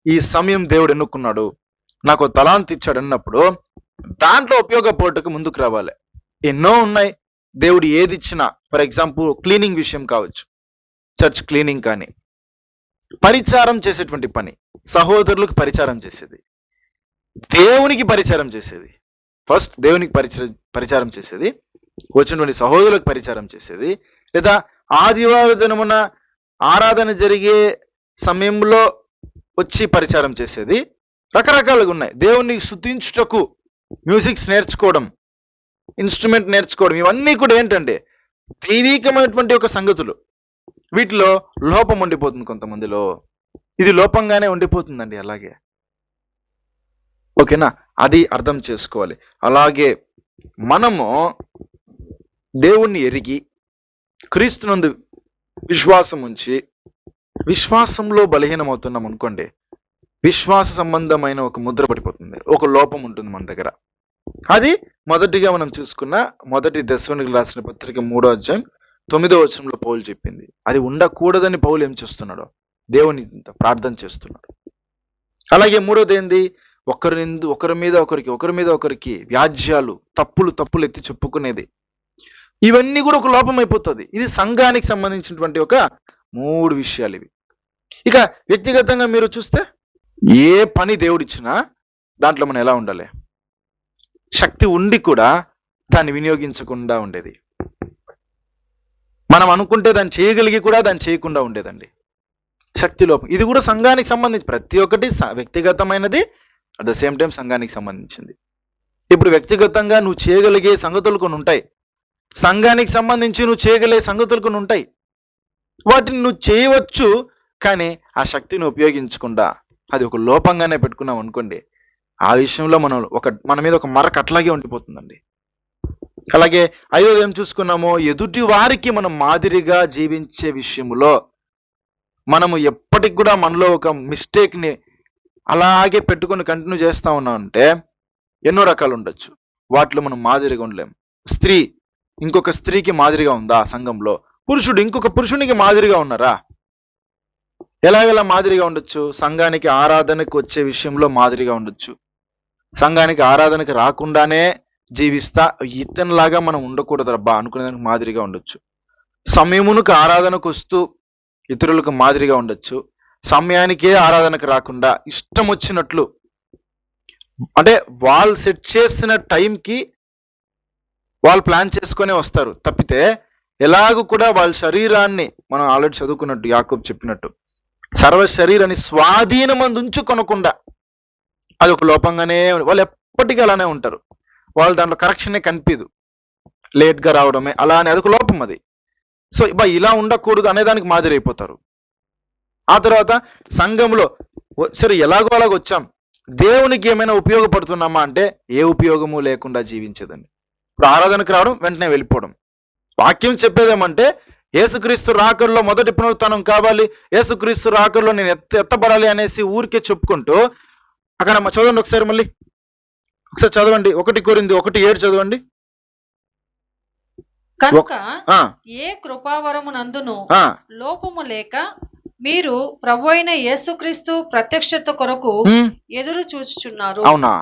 ఈ సమయం దేవుడు ఎన్నుకున్నాడు, నాకు తలాంతి ఇచ్చాడు అన్నప్పుడు దాంట్లో ఉపయోగపడటకు ముందుకు రావాలి. ఎన్నో ఉన్నాయి. దేవుడు ఏది ఇచ్చినా, ఫర్ ఎగ్జాంపుల్ క్లీనింగ్ విషయం కావచ్చు, చర్చ్ క్లీనింగ్ కానీ, పరిచారం చేసేటువంటి పని, సహోదరులకు పరిచారం చేసేది, దేవునికి పరిచారం చేసేది, ఫస్ట్ దేవునికి పరిచారం చేసేది, వచ్చినటువంటి సహోదరులకు పరిచారం చేసేది, లేదా ఆదివారం దినమున ఆరాధన జరిగే సమయంలో వచ్చి పరిచారం చేసేది, రకరకాలుగా ఉన్నాయి. దేవుణ్ణి స్తుతించుటకు మ్యూజిక్స్ నేర్చుకోవడం, ఇన్స్ట్రుమెంట్ నేర్చుకోవడం, ఇవన్నీ కూడా ఏంటంటే దైవికమైనటువంటి ఒక సంగతులు. వీటిలో లోపం ఉండిపోతుంది కొంతమందిలో. ఇది లోపంగానే ఉండిపోతుందండి. అలాగే ఓకేనా, అది అర్థం చేసుకోవాలి. అలాగే మనము దేవుణ్ణి ఎరిగి క్రీస్తునందు విశ్వాసం ఉంచి విశ్వాసంలో బలహీనమవుతున్నాం అనుకోండి, విశ్వాస సంబంధమైన ఒక ముద్ర పడిపోతుంది, ఒక లోపం ఉంటుంది మన దగ్గర. అది మొదటిగా మనం చూసుకున్న 1 దశలోనికి రాసిన పత్రిక 3:9 పౌలు చెప్పింది. అది ఉండకూడదని పౌలు ఏం చేస్తున్నాడో దేవుని ప్రార్థన చేస్తున్నాడు. అలాగే మూడోది ఏంది? ఒకరి మీద ఒకరికి వ్యాజ్యాలు, తప్పులు ఎత్తి చెప్పుకునేది, ఇవన్నీ కూడా ఒక లోపం అయిపోతుంది. ఇది సంఘానికి సంబంధించినటువంటి ఒక 3 విషయాలు ఇవి. ఇక వ్యక్తిగతంగా మీరు చూస్తే ఏ పని దేవుడిచ్చినా దాంట్లో మనం ఎలా ఉండాలి? శక్తి ఉండి కూడా దాన్ని వినియోగించకుండా ఉండేది. మనం అనుకుంటే దాన్ని చేయగలిగి కూడా దాన్ని చేయకుండా ఉండేదండి. శక్తి లోపం. ఇది కూడా సంఘానికి సంబంధించి ప్రతి ఒక్కటి వ్యక్తిగతమైనది, అట్ ద సేమ్ టైం సంఘానికి సంబంధించింది. ఇప్పుడు వ్యక్తిగతంగా నువ్వు చేయగలిగే సంగతులు కొన్ని ఉంటాయి, సంఘానికి సంబంధించి నువ్వు చేయగలిగే సంగతులు కొన్ని ఉంటాయి. వాటిని నువ్వు చేయవచ్చు, కానీ ఆ శక్తిని ఉపయోగించకుండా అది ఒక లోపంగానే పెట్టుకున్నాం అనుకోండి, ఆ విషయంలో మన మీద ఒక మరక అట్లాగే ఉండిపోతుందండి. అలాగే 5వది ఏం చూసుకున్నామో, ఎదుటి వారికి మనం మాదిరిగా జీవించే విషయంలో మనము ఎప్పటికి కూడా మనలో ఒక మిస్టేక్ని అలాగే పెట్టుకొని కంటిన్యూ చేస్తా ఉన్నామంటే ఎన్నో రకాలు ఉండొచ్చు. వాటిలో మనం మాదిరిగా ఉండలేము. స్త్రీ ఇంకొక స్త్రీకి మాదిరిగా ఉందా సంఘంలో? పురుషుడు ఇంకొక పురుషునికి మాదిరిగా ఉన్నారా? ఎలాగెలా మాదిరిగా ఉండొచ్చు? సంఘానికి ఆరాధనకు వచ్చే విషయంలో మాదిరిగా ఉండొచ్చు, సంఘానికి ఆరాధనకు రాకుండానే జీవిస్తా ఇతనిలాగా మనం ఉండకూడదు రబ్బా అనుకునేదానికి మాదిరిగా ఉండొచ్చు, సమయమునకు ఆరాధనకు వస్తూ ఇతరులకు మాదిరిగా ఉండొచ్చు, సమయానికే ఆరాధనకు రాకుండా ఇష్టం వచ్చినట్లు, అంటే వాళ్ళు సెట్ చేసిన టైంకి వాళ్ళు ప్లాన్ చేసుకునే వస్తారు తప్పితే, ఎలాగూ కూడా వాళ్ళ శరీరాన్ని మనం ఆల్రెడీ చదువుకున్నట్టు యాకోబు చెప్పినట్టు సర్వ శరీరాన్ని స్వాధీనమందు ఉంచుకొనకుండా, అది ఒక లోపంగానే వాళ్ళు ఎప్పటికీ అలానే ఉంటారు. వాళ్ళు దాంట్లో కరెక్షనే కనిపించదు, లేట్గా రావడమే అలా అని అదొక లోపం అది. సో ఇలా ఉండకూడదు అనేదానికి మాదిరి అయిపోతారు. ఆ తర్వాత సంఘంలో సరే ఎలాగో అలాగ వచ్చాం, దేవునికి ఏమైనా ఉపయోగపడుతున్నామా అంటే ఏ ఉపయోగము లేకుండా జీవించేదండి. ఇప్పుడు ఆరాధనకు రావడం, వెంటనే వెళ్ళిపోవడం. వాక్యం చెప్పేదేమంటే యేసుక్రీస్తు రాకడలో మొదటి పునరుత్థానం కావాలి, యేసుక్రీస్తు రాకడలో నేను ఎత్తబడాలి అనేసి ఊరికే చెప్పుకుంటూ, అక్కడ చదవండి ఒకసారి మళ్ళీ ఒకసారి చదవండి, 1 కొరింథీ 1:7 చదవండి. కనుక ఆ, ఏ కృపావరమునందును ఆ, లోపము లేక మీరు ప్రభువైన యేసుక్రీస్తు ప్రత్యక్షత కొరకు ఉమ్, ఎదురు చూచుచున్నారు. అవునా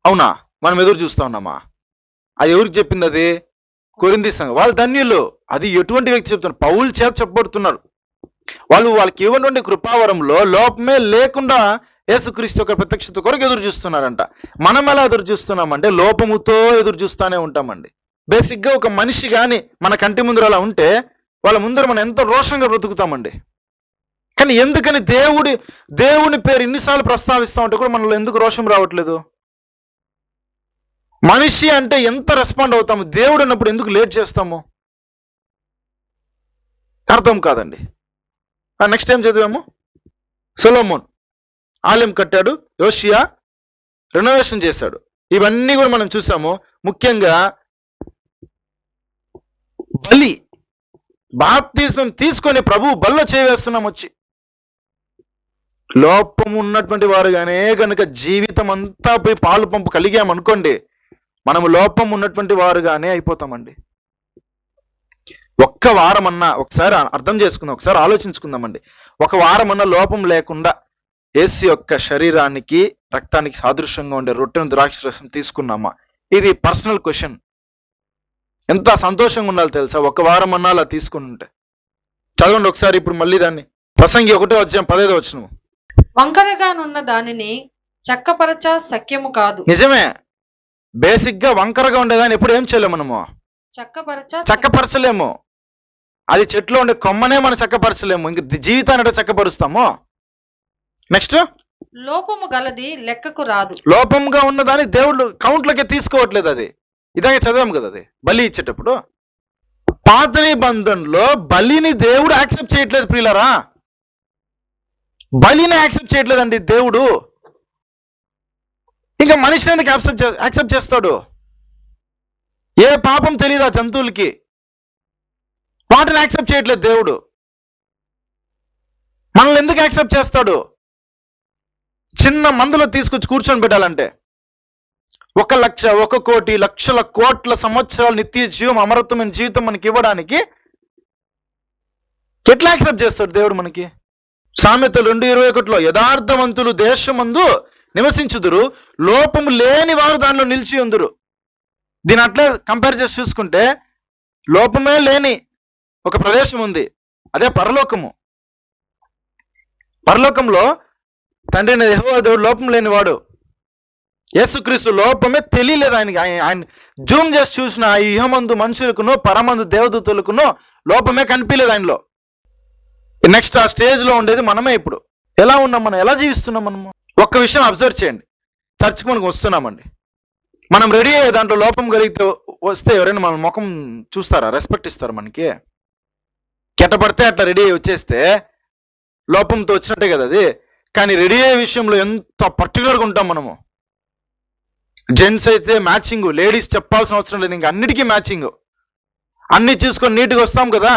అవునా మనం ఎదురు చూస్తా ఉన్నామా? అది ఎవరికి చెప్పింది? అది కొరింథీ సంఘం. వాళ్ళు ధన్యులు. అది ఎటువంటి వ్యక్తి చెప్తున్నారు? పౌలు చేత చెప్పబడుతున్నారు. వాళ్ళకి ఇవ్వటువంటి కృపావరంలో లోపమే లేకుండా యేసుక్రీస్తు యొక్క ప్రత్యక్షత కొరకు ఎదురు చూస్తున్నారంట. మనం ఎలా ఎదురు చూస్తున్నామంటే లోపముతో ఎదురు చూస్తానే ఉంటామండి. బేసిక్ గా ఒక మనిషి గాని మన కంటి ముందర అలా ఉంటే వాళ్ళ ముందర మనం ఎంతో రోషంగా బ్రతుకుతామండి. కానీ ఎందుకని దేవుని పేరు ఇన్నిసార్లు ప్రస్తావిస్తా ఉంటే కూడా మనలో ఎందుకు రోషం రావట్లేదు? మనిషి అంటే ఎంత రెస్పాండ్ అవుతాము, దేవుడు అన్నప్పుడు ఎందుకు లేట్ చేస్తాము? అర్థం కాదండి. నెక్స్ట్ ఏం చదివాము? సొలొమోన్ ఆలయం కట్టాడు, యోషియా రెనోవేషన్ చేశాడు. ఇవన్నీ కూడా మనం చూసాము. ముఖ్యంగా బలి, బాప్తిస్మం తీసుకొని ప్రభు బల్లో చేవేస్తున్నాం వచ్చి. లోపం ఉన్నటువంటి వారుగానే కనుక జీవితం అంతా పోయి పాలు పంపు కలిగామనుకోండి, మనము లోపం ఉన్నటువంటి వారుగానే అయిపోతామండి. ఒక్క వారమన్నా ఒకసారి అర్థం చేసుకుందాం, ఒకసారి ఆలోచించుకుందామండి. ఒక వారమన్నా లోపం లేకుండా యేసు యొక్క శరీరానికి రక్తానికి సాదృశ్యంగా ఉండే రొట్టెను ద్రాక్షరసం తీసుకున్నామా? ఇది పర్సనల్ క్వశ్చన్. ఎంత సంతోషంగా ఉండాలి తెలుసా ఒక వారం అన్నా అలా తీసుకుని ఉంటే. చదవండి ఒకసారి ఇప్పుడు మళ్ళీ దాన్ని. ప్రసంగి 1:15 వంకరగానున్న దానిని చక్కపరచ సఖ్యము కాదు. నిజమే. బేసిక్ గా వంకరగా ఉండేదాన్ని ఎప్పుడు ఏం చేయలేము మనము, చక్కపరచలేము. అది చెట్లో ఉండే కొమ్మనే మనం చక్కపరచలేము, ఇంక జీవితాన్ని చక్కపరుస్తాము. నెక్స్ట్, లోపము గలది లెక్కకు రాదు. లోపంగా ఉన్నదాన్ని దేవుడు కౌంట్లోకి తీసుకోవట్లేదు. అది ఇలాగే చదివాము కదా. అది బలి ఇచ్చేటప్పుడు పాత నిబంధనలో బలిని దేవుడు యాక్సెప్ట్ చేయట్లేదు ప్రియులారా. బలిని యాక్సెప్ట్ చేయట్లేదండి దేవుడు. ఇంకా మనిషిని ఎందుకు యాక్సెప్ట్ చేస్తాడు? ఏ పాపం తెలియదు ఆ జంతువులకి, వాటిని యాక్సెప్ట్ చేయట్లేదు దేవుడు. మనల్ని ఎందుకు యాక్సెప్ట్ చేస్తాడు? చిన్న మందులో తీసుకొచ్చి కూర్చొని పెట్టాలంటే 1,00,000, 1,00,00,000, లక్షల కోట్ల సంవత్సరాలు నిత్య జీవం, అమరత్వమైన జీవితం మనకి ఇవ్వడానికి ఎట్లా యాక్సెప్ట్ చేస్తాడు దేవుడు మనకి? సామెతలు 2:21 యథార్థవంతులు దేశమందు నివసించుదురు, లోపము లేని వారు దానిలో నిలిచి ఉందురు. దీని అట్లే కంపేర్ చేసి చూసుకుంటే లోపమే లేని ఒక ప్రదేశం ఉంది, అదే పరలోకము. పరలోకంలో తండ్రి యెహోవా దేవుడు లోపం లేనివాడు. యేసుక్రీస్తు లోపమే తెలియలేదు ఆయనకి. ఆయన జూమ్ చేసి చూసిన ఈ ఇహమందు మనుషులకునో పరమందు దేవదూతలకునో లోపమే కనిపించలేదు ఆయనలో. నెక్స్ట్ ఆ స్టేజ్ లో ఉండేది మనమే. ఇప్పుడు ఎలా ఉన్నాం, మనం ఎలా జీవిస్తున్నాం? మనము ఒక్క విషయం అబ్జర్వ్ చేయండి. చర్చికి మనకు వస్తున్నామండి, మనం రెడీ అయ్యే దాంట్లో లోపం కలిగితే వస్తే ఎవరైనా మన ముఖం చూస్తారా? రెస్పెక్ట్ ఇస్తారు మనకి? కెట్టపడితే అట్లా రెడీ అయ్యి వచ్చేస్తే లోపంతో వచ్చినట్టే కదా అది. కానీ రెడీ అయ్యే విషయంలో ఎంత పర్టికులర్గా ఉంటాం మనము. జెంట్స్ అయితే మ్యాచింగ్, లేడీస్ చెప్పాల్సిన అవసరం లేదు, ఇంకా అన్నిటికీ మ్యాచింగ్. అన్ని చూసుకొని నీట్గా వస్తాం కదా.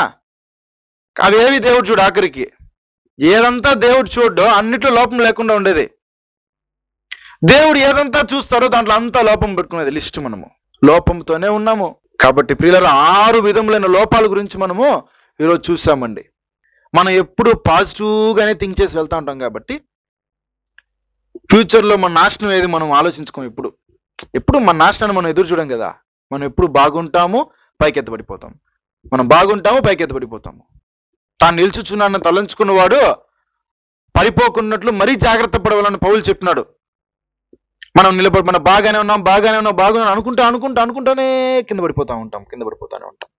అవేవి దేవుడు చూడు, ఆఖరికి ఏదంతా దేవుడు చూడ్డో అన్నిట్లో లోపం లేకుండా ఉండేది. దేవుడు ఏదంతా చూస్తాడో దాంట్లో అంతా లోపం పెట్టుకునేది లిస్ట్. మనము లోపంతోనే ఉన్నాము. కాబట్టి ప్రియులారా 6 విధములైన లోపాల గురించి మనము ఈరోజు చూసామండి. మనం ఎప్పుడు పాజిటివ్గానే థింక్ చేసి వెళ్తా ఉంటాం కాబట్టి ఫ్యూచర్లో మన నాశనం ఏది మనం ఆలోచించుకోం. ఎప్పుడు మన నాశనాన్ని మనం ఎదురు చూడం కదా. మనం ఎప్పుడు బాగుంటాము, పైకెత్తబడిపోతాం. మనం బాగుంటాము, పైకెత్తబడిపోతాము. తాను నిల్చుచున్నాను తలంచుకున్నవాడు పడిపోకున్నట్లు మరీ జాగ్రత్త పడవాలని పౌలు చెప్పినాడు. మనం నిలబడి మనం బాగానే ఉన్నాం అనుకుంటానే కింద పడిపోతానే ఉంటాం.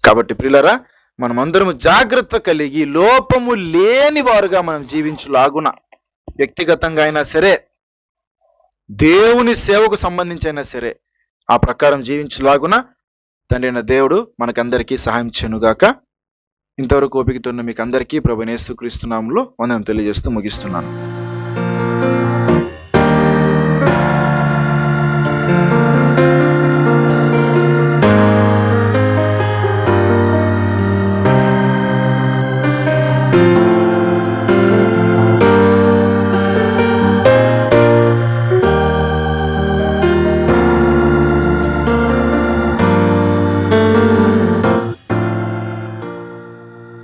కాబట్టి ప్రియులారా మనమందరము జాగ్రత్త కలిగి లోపము లేని వారుగా మనం జీవించులాగున, వ్యక్తిగతంగా అయినా సరే దేవుని సేవకు సంబంధించి అయినా సరే ఆ ప్రకారం జీవించులాగున తండ్రి అయిన దేవుడు మనకందరికీ సహాయం చేయనుగాక. ఇంతవరకు ఓపికతో ఉన్న మీకు అందరికీ ప్రభువైన యేసుక్రీస్తు నామములో వందనం తెలియజేస్తూ ముగిస్తున్నాను.